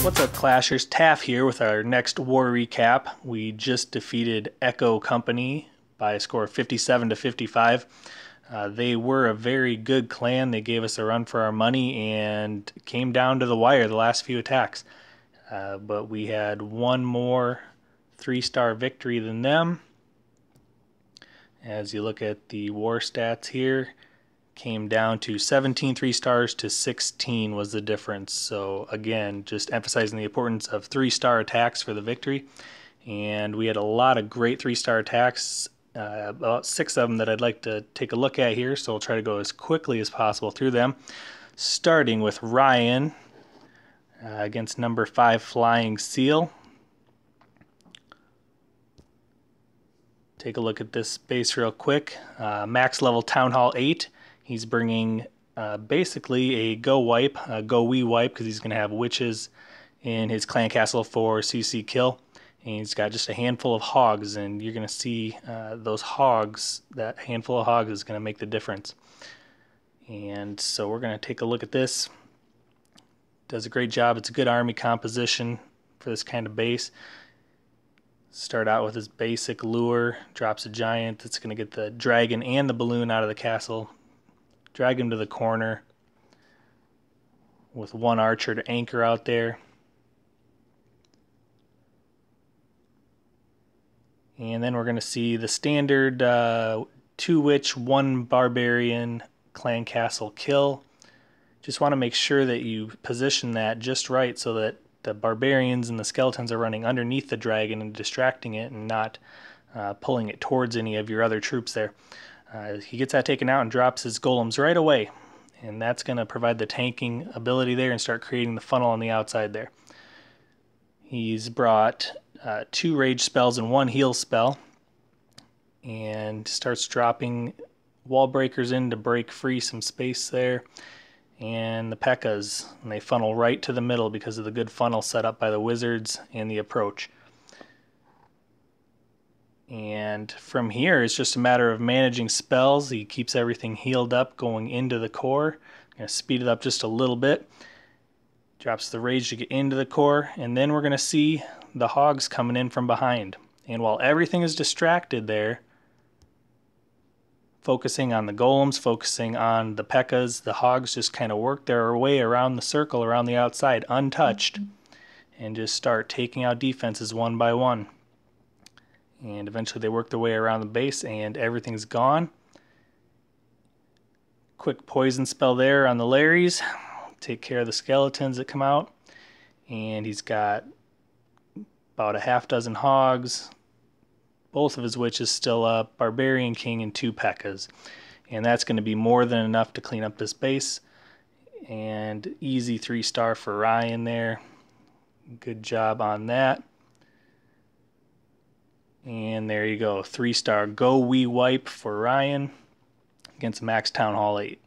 What's up, Clashers? Taff here with our next war recap. We just defeated Echo Company by a score of 57 to 55. They were a very good clan. They gave us a run for our money and came down to the wire the last few attacks. But we had one more 3-star victory than them. As you look at the war stats here, came down to 17 3-stars to 16 was the difference. So again, just emphasizing the importance of 3-star attacks for the victory. And we had a lot of great 3-star attacks, about 6 of them that I'd like to take a look at here. So I'll try to go as quickly as possible through them. Starting with Ryan against number 5 Flying Seal. Take a look at this base real quick. Max level Town Hall 8. He's bringing basically a GoWiWiPe, because he's going to have witches in his clan castle for CC kill. And he's got just a handful of hogs, and you're going to see those hogs, that handful of hogs is going to make the difference. And so we're going to take a look at this. Does a great job. It's a good army composition for this kind of base. Start out with his basic lure, drops a giant that's going to get the dragon and the balloon out of the castle. Drag him to the corner with one archer to anchor out there. And then we're going to see the standard 2 witch, 1 barbarian clan castle kill. Just want to make sure that you position that just right so that the barbarians and the skeletons are running underneath the dragon and distracting it and not pulling it towards any of your other troops there. He gets that taken out and drops his golems right away, and that's going to provide the tanking ability there and start creating the funnel on the outside there. He's brought 2 rage spells and 1 heal spell, and starts dropping wall breakers in to break free some space there. And the P.E.K.K.A.s, and they funnel right to the middle because of the good funnel set up by the wizards and the approach. And from here, it's just a matter of managing spells. He keeps everything healed up going into the core. I'm going to speed it up just a little bit. Drops the rage to get into the core, and then we're going to see the hogs coming in from behind. And while everything is distracted there, focusing on the golems, focusing on the P.E.K.K.A.s, the hogs just kind of work their way around the circle, around the outside, untouched, and just start taking out defenses one by one. And eventually they work their way around the base and everything's gone. Quick poison spell there on the Larrys. Take care of the skeletons that come out. And he's got about a half-dozen hogs. Both of his witches still up. Barbarian King and 2 P.E.K.K.A.s. And that's going to be more than enough to clean up this base. And easy 3-star for Ryan there. Good job on that. And there you go, 3-star GoWiWiPe for Ryan against Max Town Hall 8.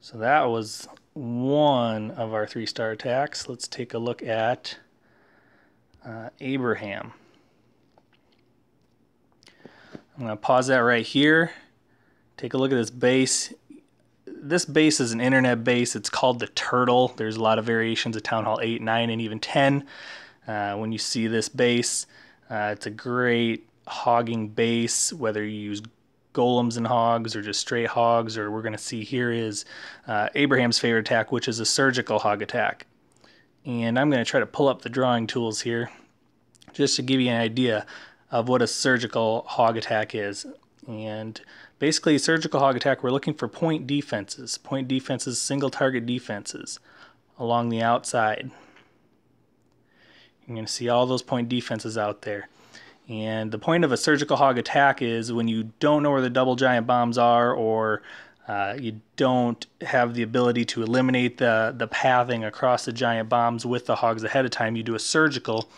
So that was one of our 3-star attacks. Let's take a look at Abraham. I'm going to pause that right here. Take a look at this base. This base is an internet base. It's called the Turtle. There's a lot of variations of Town Hall 8, 9, and even 10. When you see this base, it's a great hogging base, whether you use golems and hogs or just straight hogs, or we're going to see here is Abraham's favorite attack, which is a surgical hog attack. And I'm going to try to pull up the drawing tools here just to give you an idea of what a surgical hog attack is. And basically, a surgical hog attack, we're looking for point defenses, single target defenses along the outside. You're going to see all those point defenses out there. And the point of a surgical hog attack is when you don't know where the double giant bombs are, or you don't have the ability to eliminate the pathing across the giant bombs with the hogs ahead of time, you do a surgical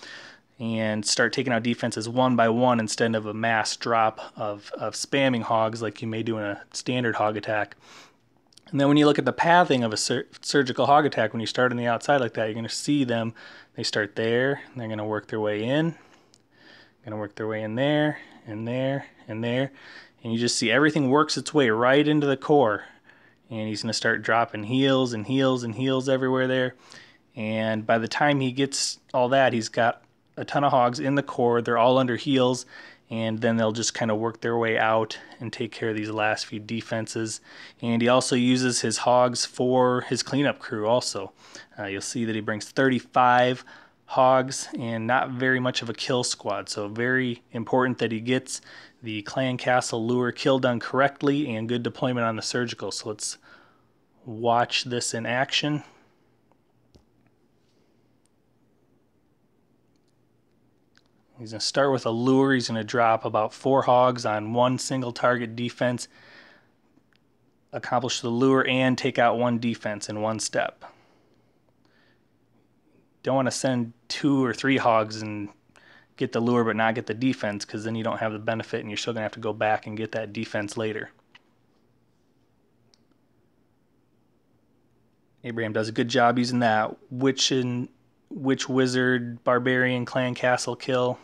and start taking out defenses one by one instead of a mass drop of spamming hogs like you may do in a standard hog attack. And then when you look at the pathing of a surgical hog attack, when you start on the outside like that, you're going to see them. They start there, and they're going to work their way in. Going to work their way in there, and there, and there. And you just see everything works its way right into the core. and he's going to start dropping heals and heals and heals everywhere there. And by the time he gets all that, he's got a ton of hogs in the core. They're all under heals, and then they'll just kind of work their way out and take care of these last few defenses. And he also uses his hogs for his cleanup crew also. You'll see that he brings 35 hogs and not very much of a kill squad, so very important that he gets the clan castle lure kill done correctly and good deployment on the surgical. So let's watch this in action. He's going to start with a lure. He's going to drop about 4 hogs on one single target defense, accomplish the lure, and take out 1 defense in 1 step. Don't want to send 2 or 3 hogs and get the lure but not get the defense, because then you don't have the benefit and you're still going to have to go back and get that defense later. Abraham does a good job using that witch wizard barbarian clan castle kill.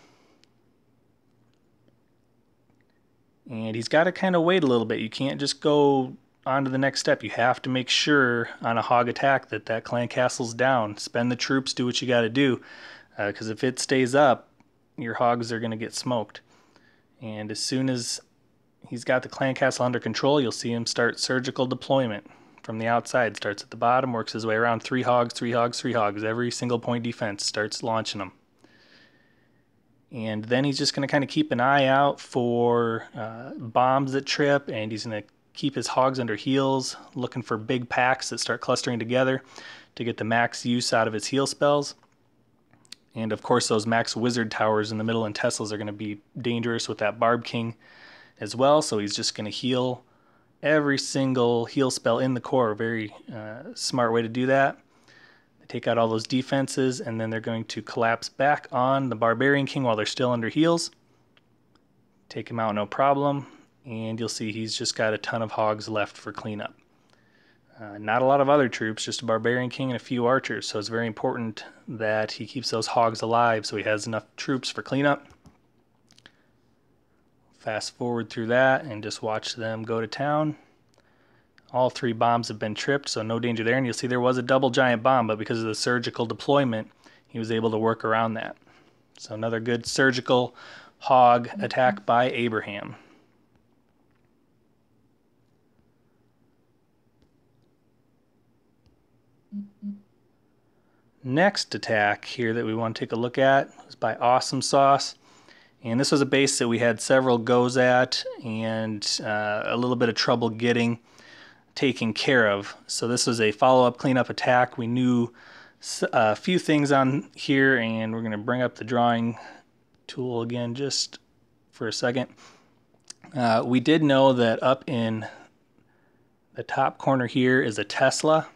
And he's got to kind of wait a little bit. You can't just go on to the next step. You have to make sure on a hog attack that that clan castle's down. Spend the troops, do what you got to do, because if it stays up, your hogs are going to get smoked. And as soon as he's got the clan castle under control, you'll see him start surgical deployment from the outside. Starts at the bottom, works his way around. 3 hogs, 3 hogs, 3 hogs. Every single point defense starts launching them. And then he's just going to kind of keep an eye out for bombs that trip, and he's going to keep his hogs under heals, looking for big packs that start clustering together to get the max use out of his heal spells. And of course those max wizard towers in the middle and Teslas are going to be dangerous with that Barb King as well, so he's just going to heal every single heal spell in the core. Very smart way to do that. They take out all those defenses, and then they're going to collapse back on the Barbarian King while they're still under heals. Take him out no problem, and you'll see he's just got a ton of hogs left for cleanup. Not a lot of other troops, just a Barbarian King and a few archers, so it's very important that he keeps those hogs alive so he has enough troops for cleanup. Fast forward through that and just watch them go to town. All 3 bombs have been tripped, so no danger there. And you'll see there was a double giant bomb, but because of the surgical deployment, he was able to work around that. So another good surgical hog attack by Abraham. Next attack here that we want to take a look at is by Awesomesauce. And this was a base that we had several goes at and a little bit of trouble getting taken care of. So this was a follow-up cleanup attack. We knew a few things on here, and we're going to bring up the drawing tool again just for a second. We did know that up in the top corner here is a Tesla.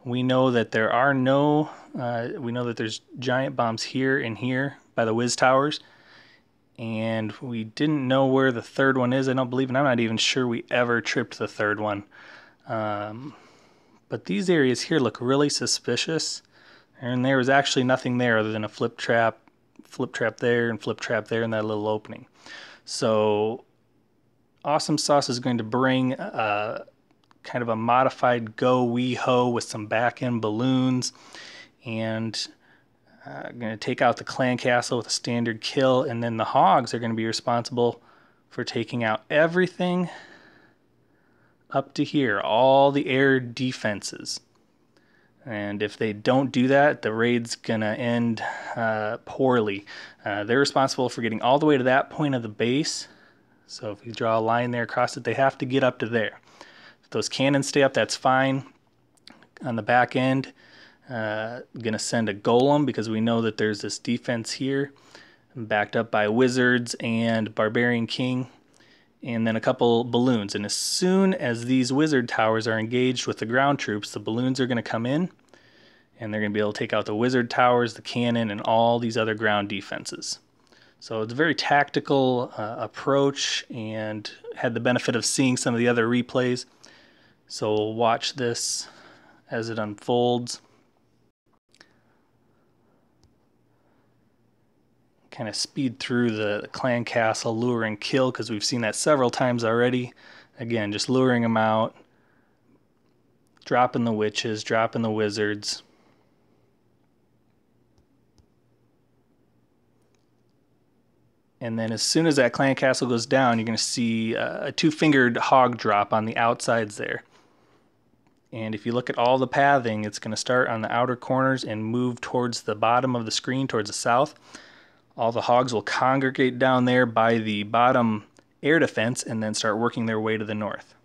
We know that there are no, we know that there's giant bombs here and here by the Wiz Towers. And we didn't know where the third one is, I don't believe, and I'm not even sure we ever tripped the third one. But these areas here look really suspicious. And there was actually nothing there other than a flip trap there, and flip trap there, and that little opening. So Awesomesauce is going to bring kind of a modified GoWiHo with some back-end balloons, and going to take out the clan castle with a standard kill, and then the hogs are going to be responsible for taking out everything up to here, all the air defenses. And if they don't do that, the raid's going to end poorly. They're responsible for getting all the way to that point of the base. So if you draw a line there across it, they have to get up to there. If those cannons stay up, that's fine. On the back end, going to send a golem because we know that there's this defense here, backed up by wizards and Barbarian King, and then a couple balloons. And as soon as these wizard towers are engaged with the ground troops, the balloons are going to come in, and they're going to be able to take out the wizard towers, the cannon, and all these other ground defenses. So it's a very tactical approach, and had the benefit of seeing some of the other replays. So we'll watch this as it unfolds. Kind of speed through the clan castle, lure and kill, because we've seen that several times already. Again, just luring them out, dropping the witches, dropping the wizards. And then as soon as that clan castle goes down, you're going to see a two-fingered hog drop on the outsides there. And if you look at all the pathing, it's going to start on the outer corners and move towards the bottom of the screen, towards the south. All the hogs will congregate down there by the bottom air defense and then start working their way to the north.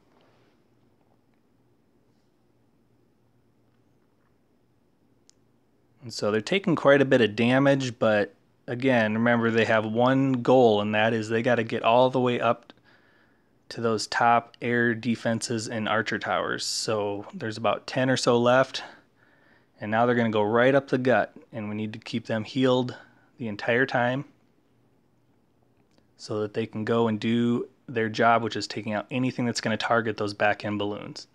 And so they're taking quite a bit of damage, but again, remember they have one goal, and that is they got to get all the way up to those top air defenses and archer towers. So there's about 10 or so left, and now they're going to go right up the gut, and we need to keep them healed the entire time so that they can go and do their job, which is taking out anything that's going to target those back end balloons.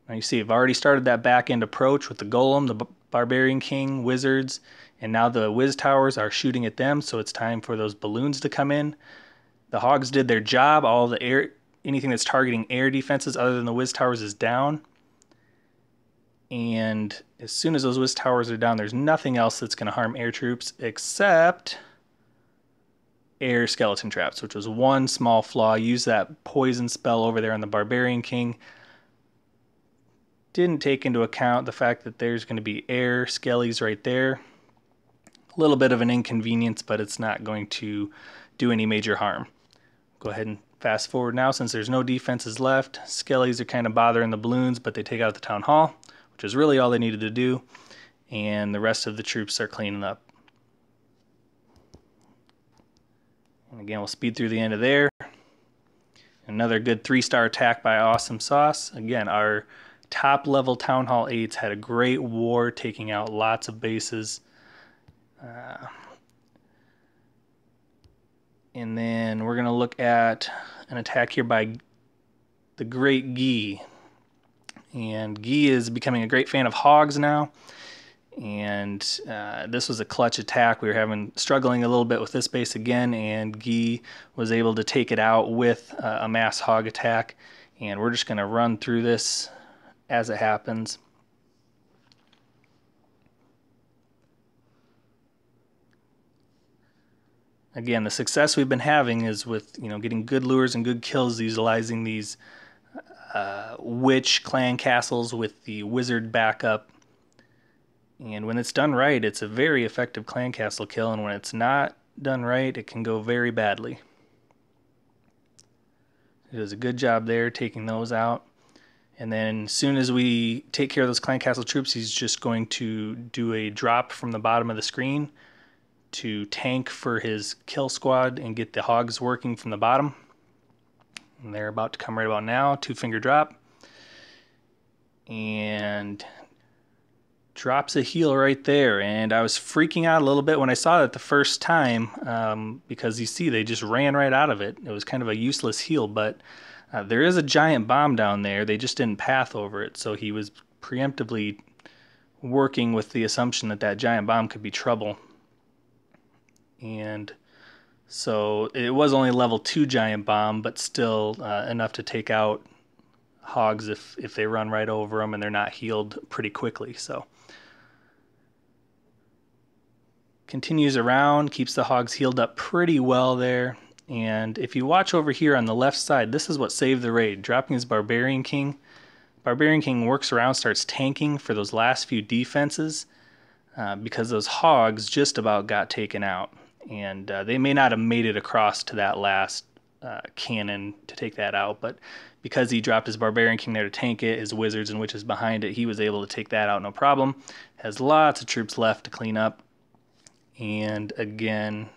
Now you see I've already started that back end approach with the golem, the barbarian king, wizards, and now the whiz towers are shooting at them, so it's time for those balloons to come in. The hogs did their job. All the air, anything that's targeting air defenses other than the whiz towers is down. And as soon as those whiz towers are down, there's nothing else that's going to harm air troops except air skeleton traps, which was one small flaw. Use that poison spell over there on the barbarian king. Didn't take into account the fact that there's going to be air skellies right there. A little bit of an inconvenience, but it's not going to do any major harm. Go ahead and fast forward now since there's no defenses left. Skellies are kind of bothering the balloons, but they take out the town hall, which is really all they needed to do, and the rest of the troops are cleaning up. And again, we'll speed through the end of there. Another good 3-star attack by Awesomesauce. Again, our top level Town Hall 8s had a great war, taking out lots of bases. And then we're going to look at an attack here by the great Ghee. And Ghee is becoming a great fan of hogs now. And this was a clutch attack. We were struggling a little bit with this base again, and Ghee was able to take it out with a mass hog attack. And we're just going to run through this as it happens. Again, the success we've been having is with getting good lures and good kills utilizing these witch clan castles with the wizard backup. And when it's done right, it's a very effective clan castle kill, and when it's not done right, it can go very badly. It does a good job there taking those out. And then as soon as we take care of those clan castle troops, he's just going to do a drop from the bottom of the screen to tank for his kill squad and get the hogs working from the bottom. And they're about to come right about now. 2-finger drop. And drops a heal right there. And I was freaking out a little bit when I saw it the first time because you see they just ran right out of it. It was kind of a useless heal, but there is a giant bomb down there. They just didn't path over it, so he was preemptively working with the assumption that that giant bomb could be trouble. And so it was only level 2 giant bomb, but still enough to take out hogs if they run right over them and they're not healed pretty quickly. So continues around, keeps the hogs healed up pretty well there. And if you watch over here on the left side, this is what saved the raid. Dropping his Barbarian King. Barbarian King works around, starts tanking for those last few defenses because those hogs just about got taken out. And they may not have made it across to that last cannon to take that out, but because he dropped his Barbarian King there to tank it, his wizards and witches behind it, he was able to take that out no problem. Has lots of troops left to clean up. And again,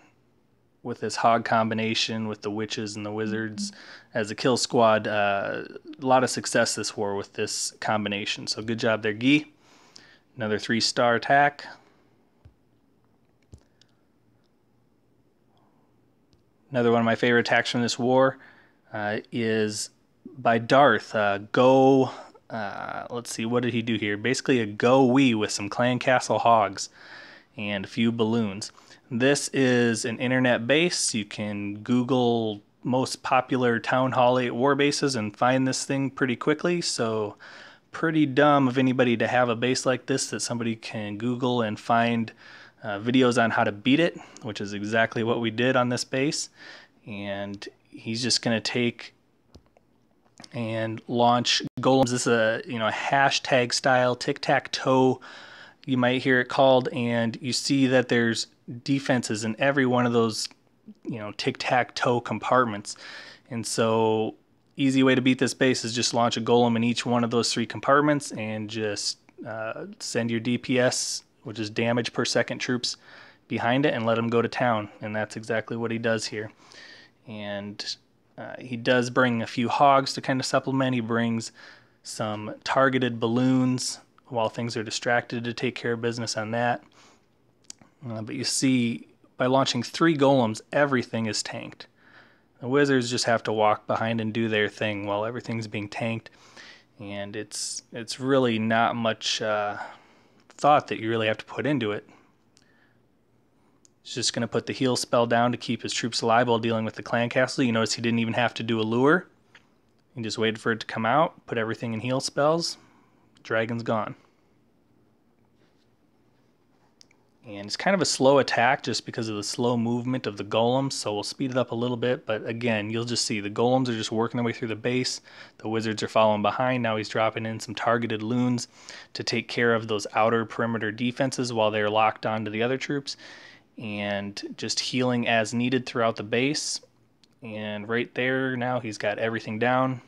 with this hog combination with the witches and the wizards as a kill squad, a lot of success this war with this combination. So good job there, Ghee. Another 3-star attack. Another one of my favorite attacks from this war is by Darth Go. Let's see, what did he do here? Basically a GoWi with some clan castle hogs and a few balloons. This is an internet base. You can Google most popular Town Hall 8 war bases and find this thing pretty quickly, so pretty dumb of anybody to have a base like this that somebody can Google and find videos on how to beat it, which is exactly what we did on this base. And he's just going to take and launch golems. This is a hashtag style tic-tac-toe, you might hear it called, and you see that there's defenses in every one of those tic-tac-toe compartments. And so easy way to beat this base is just launch a golem in each one of those 3 compartments and just send your DPS, which is damage per second troops, behind it and let them go to town. And that's exactly what he does here. And he does bring a few hogs to kind of supplement. He brings some targeted balloons while things are distracted to take care of business on that. But you see, by launching 3 golems, everything is tanked. The wizards just have to walk behind and do their thing while everything's being tanked. And it's really not much thought that you really have to put into it. He's just going to put the heal spell down to keep his troops alive while dealing with the clan castle. You notice he didn't even have to do a lure. He just waited for it to come out, put everything in heal spells. Dragon's gone. And it's kind of a slow attack just because of the slow movement of the golems, so we'll speed it up a little bit. But again, you'll just see the golems are just working their way through the base. The wizards are following behind. Now he's dropping in some targeted loons to take care of those outer perimeter defenses while they're locked onto the other troops. And just healing as needed throughout the base. And right there, now he's got everything down.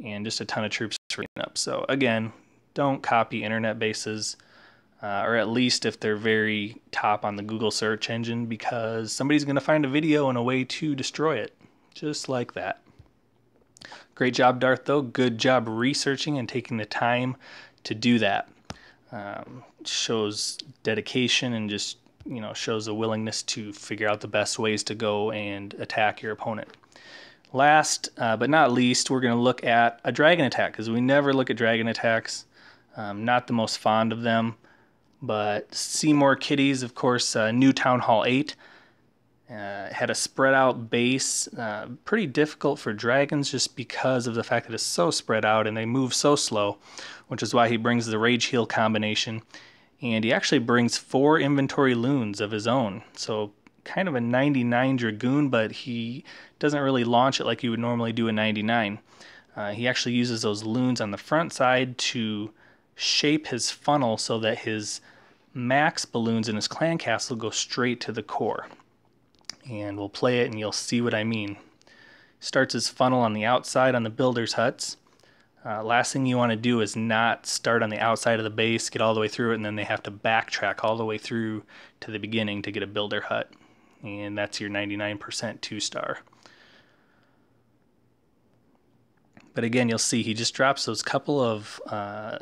And just a ton of troops freeing up. So again, don't copy internet bases. Or at least if they're very top on the Google search engine, because somebody's going to find a video and a way to destroy it. Just like that. Great job, Darth, though. Good job researching and taking the time to do that. Shows dedication and just, shows a willingness to figure out the best ways to go and attack your opponent. Last but not least, we're going to look at a dragon attack, because we never look at dragon attacks. Not the most fond of them. But Seymour Kitties, of course, new Town Hall 8, had a spread out base, pretty difficult for dragons just because of the fact that it's so spread out and they move so slow, which is why he brings the Rage Heal combination. And he actually brings 4 inventory loons of his own, so kind of a 99 Dragoon, but he doesn't really launch it like you would normally do a 99. He actually uses those loons on the front side to shape his funnel so that his max balloons in his clan castle go straight to the core. And we'll play it and you'll see what I mean. Starts his funnel on the outside on the builders' huts. Last thing you want to do is not start on the outside of the base, get all the way through it, and then they have to backtrack all the way through to the beginning to get a builder hut. And that's your 99% 2-star. But again, you'll see he just drops those couple of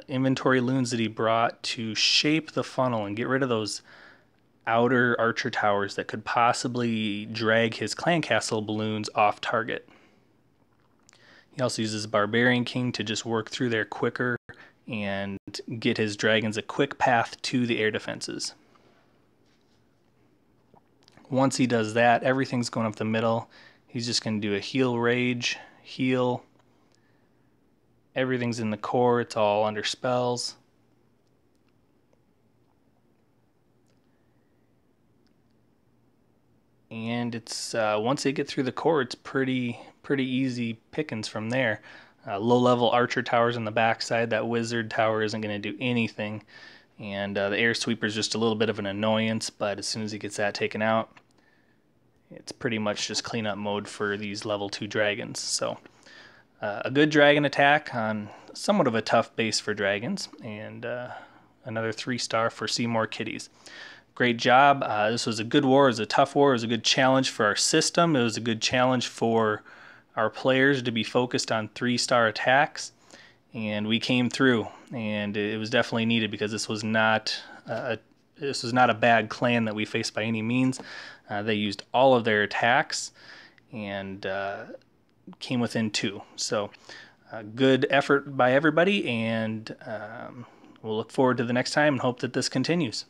inventory loons that he brought to shape the funnel and get rid of those outer archer towers that could possibly drag his clan castle balloons off target. He also uses Barbarian King to just work through there quicker and get his dragons a quick path to the air defenses. Once he does that, everything's going up the middle. He's just going to do a heal rage, heal. Everything's in the core, it's all under spells. And it's once they get through the core, it's pretty easy pickings from there. Low-level archer towers on the backside. That wizard tower isn't going to do anything. And the air sweeper is just a little bit of an annoyance, but as soon as he gets that taken out, it's pretty much just cleanup mode for these level 2 dragons. So a good dragon attack on somewhat of a tough base for dragons, and another 3-star for Seymour Kitties. Great job. This was a good war. It was a tough war. It was a good challenge for our system. It was a good challenge for our players to be focused on 3-star attacks, and we came through. And it was definitely needed because this was not a bad clan that we faced by any means. They used all of their attacks and came within 2. So good effort by everybody, and we'll look forward to the next time and hope that this continues.